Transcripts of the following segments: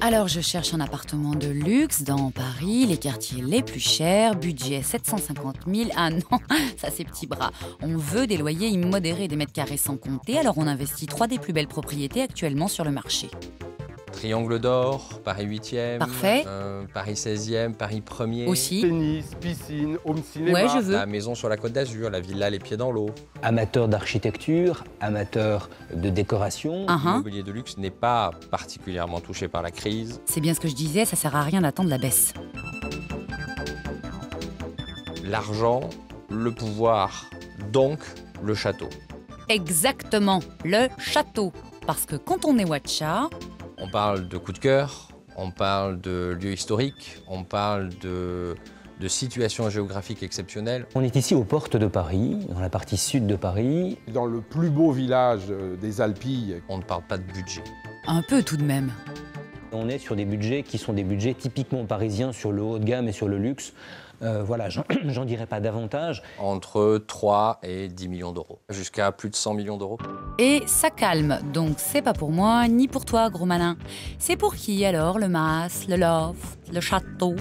Alors, je cherche un appartement de luxe dans Paris, les quartiers les plus chers, budget 750 000. Ah non, ça c'est petit bras. On veut des loyers immodérés, des mètres carrés sans compter, alors on investit 3 des plus belles propriétés actuellement sur le marché. Triangle d'Or, Paris 8e, Parfait. Paris 16e, Paris 1er. Aussi. Tennis, piscine, home cinéma. Ouais, je veux. La maison sur la Côte d'Azur, la villa les pieds dans l'eau. Amateur d'architecture, amateur de décoration. L'immobilier de luxe n'est pas particulièrement touché par la crise. C'est bien ce que je disais, ça sert à rien d'attendre la baisse. L'argent, le pouvoir, donc le château. Exactement, le château. Parce que quand on est Watcha, On parle de coup de cœur, on parle de lieux historiques, on parle de situations géographiques exceptionnelles. On est ici aux portes de Paris, dans la partie sud de Paris. Dans le plus beau village des Alpilles. On ne parle pas de budget. un peu tout de même. On est sur des budgets qui sont des budgets typiquement parisiens sur le haut de gamme et sur le luxe. Voilà, j'en dirais pas davantage. Entre 3 et 10 millions d'euros, jusqu'à plus de 100 millions d'euros. Et ça calme, donc c'est pas pour moi ni pour toi, gros malin. C'est pour qui alors, le mas, le loft, le château?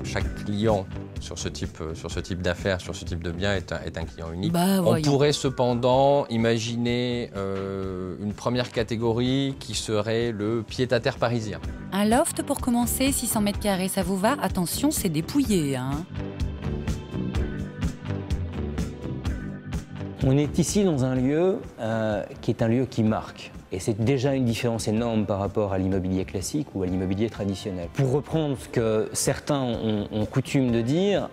Chaque client sur ce type d'affaires, sur ce type de bien est un client unique. Bah, On voyons. pourrait cependant imaginer une première catégorie qui serait le pied-à-terre parisien. Un loft pour commencer, 600 mètres carrés, ça vous va? Attention, c'est dépouillé, hein. On est ici dans un lieu qui est un lieu qui marque. Et c'est déjà une différence énorme par rapport à l'immobilier classique ou à l'immobilier traditionnel. Pour reprendre ce que certains ont coutume de dire,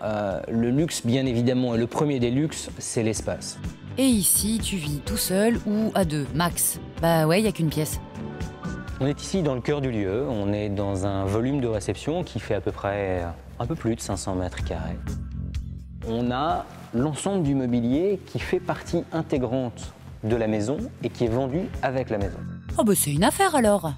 le luxe, bien évidemment, et le premier des luxes, c'est l'espace. Et ici, tu vis tout seul ou à deux, max? Bah ouais, y a qu'une pièce. On est ici dans le cœur du lieu, on est dans un volume de réception qui fait à peu près un peu plus de 500 mètres carrés. On a l'ensemble du mobilier qui fait partie intégrante de la maison et qui est vendu avec la maison. Oh bah c'est une affaire alors.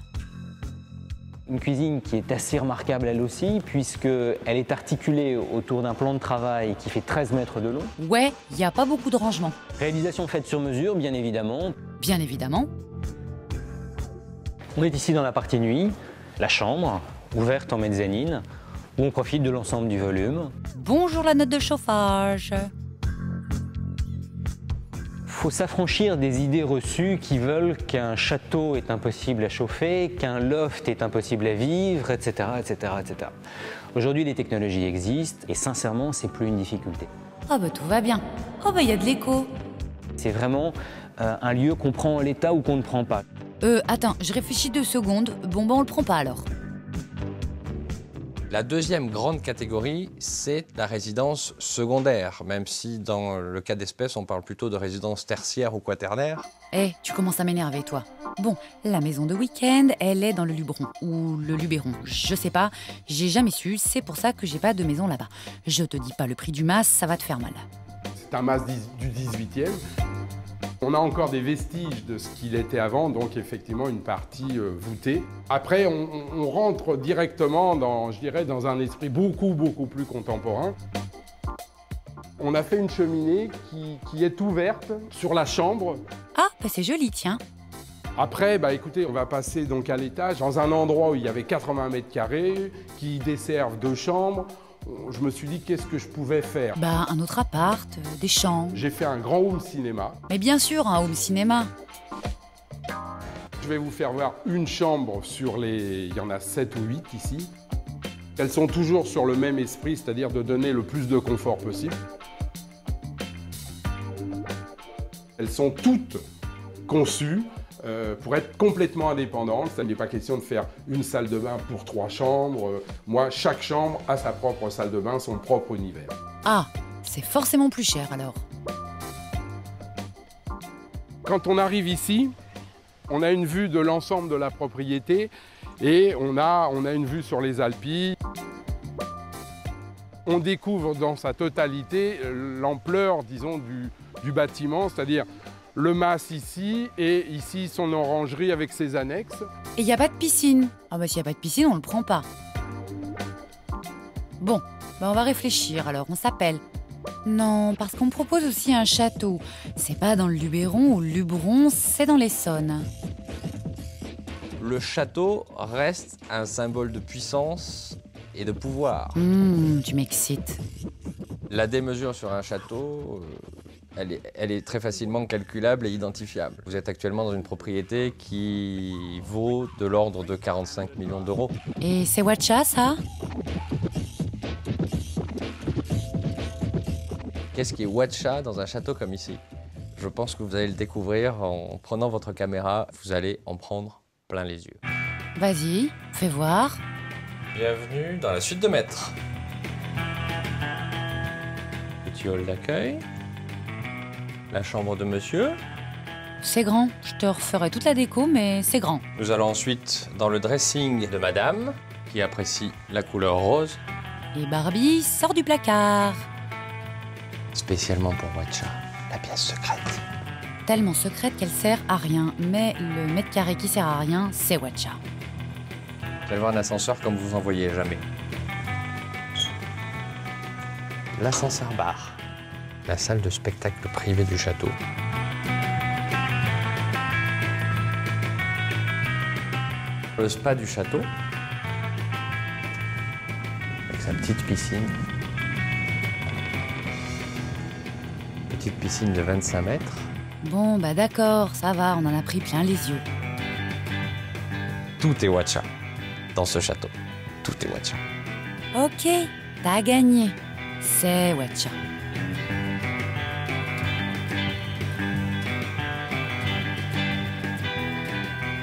Une cuisine qui est assez remarquable elle aussi, puisqu'elle est articulée autour d'un plan de travail qui fait 13 mètres de long. Ouais, y a pas beaucoup de rangement. Réalisation faite sur mesure, bien évidemment. Bien évidemment. On est ici dans la partie nuit, la chambre, ouverte en mezzanine, où on profite de l'ensemble du volume. Bonjour la note de chauffage. Il faut s'affranchir des idées reçues qui veulent qu'un château est impossible à chauffer, qu'un loft est impossible à vivre, etc. etc., etc. Aujourd'hui, les technologies existent et sincèrement, c'est plus une difficulté. Oh bah tout va bien. Oh bah y a de l'écho. C'est vraiment un lieu qu'on prend en l'état ou qu'on ne prend pas. Attends, je réfléchis 2 secondes. Bon bah on le prend pas alors. La deuxième grande catégorie, c'est la résidence secondaire, même si dans le cas d'espèce, on parle plutôt de résidence tertiaire ou quaternaire. Eh, tu commences à m'énerver toi. Bon, la maison de week-end, elle est dans le Luberon. Ou le Luberon, je sais pas. J'ai jamais su, c'est pour ça que j'ai pas de maison là-bas. Je te dis pas le prix du mas, ça va te faire mal. C'est un mas du 18e. On a encore des vestiges de ce qu'il était avant, donc effectivement une partie voûtée. Après, on rentre directement dans, je dirais, dans un esprit beaucoup plus contemporain. On a fait une cheminée qui est ouverte sur la chambre. Ah, bah c'est joli, tiens. Après, bah écoutez, on va passer donc à l'étage, dans un endroit où il y avait 80 mètres carrés, qui desservent 2 chambres. Je me suis dit, qu'est-ce que je pouvais faire? Bah un autre appart, des chambres. J'ai fait un grand home cinéma. Mais bien sûr, un home cinéma. Je vais vous faire voir une chambre sur les... Il y en a 7 ou 8 ici. Elles sont toujours sur le même esprit, c'est-à-dire de donner le plus de confort possible. Elles sont toutes conçues pour être complètement indépendantes. Il n'est pas question de faire une salle de bain pour 3 chambres. Moi, chaque chambre a sa propre salle de bain, son propre univers. Ah, c'est forcément plus cher alors. Quand on arrive ici, on a une vue de l'ensemble de la propriété et on a une vue sur les Alpilles. On découvre dans sa totalité l'ampleur, disons, du bâtiment, c'est-à-dire le mas ici et ici son orangerie avec ses annexes. Et y a pas de piscine. Ah bah s'il y a pas de piscine, on le prend pas. Bon, bah on va réfléchir alors, on s'appelle. Non, parce qu'on me propose aussi un château. C'est pas dans le Luberon ou le Luberon, c'est dans l'Essonne. le château reste un symbole de puissance et de pouvoir. Tu m'excites. La démesure sur un château, elle est très facilement calculable et identifiable. Vous êtes actuellement dans une propriété qui vaut de l'ordre de 45 millions d'euros. Et c'est Watcha, ça? Qu'est-ce qui est Watcha dans un château comme ici? Je pense que vous allez le découvrir en prenant votre caméra. Vous allez en prendre plein les yeux. Vas-y, fais voir. Bienvenue dans la suite de maître. Petit hall d'accueil. La chambre de monsieur. C'est grand. Je te referai toute la déco, mais c'est grand. Nous allons ensuite dans le dressing de madame, qui apprécie la couleur rose. Et Barbie sort du placard. Spécialement pour Watcha, la pièce secrète. Tellement secrète qu'elle sert à rien. Mais le mètre carré qui sert à rien, c'est Watcha. Vous allez voir un ascenseur comme vous en voyez jamais. L'ascenseur bar. La salle de spectacle privée du château. Le spa du château. Avec sa petite piscine. Petite piscine de 25 mètres. Bon, bah d'accord, ça va, on en a pris plein les yeux. Tout est Watcha dans ce château. Tout est Watcha. Ok, t'as gagné. C'est Watcha.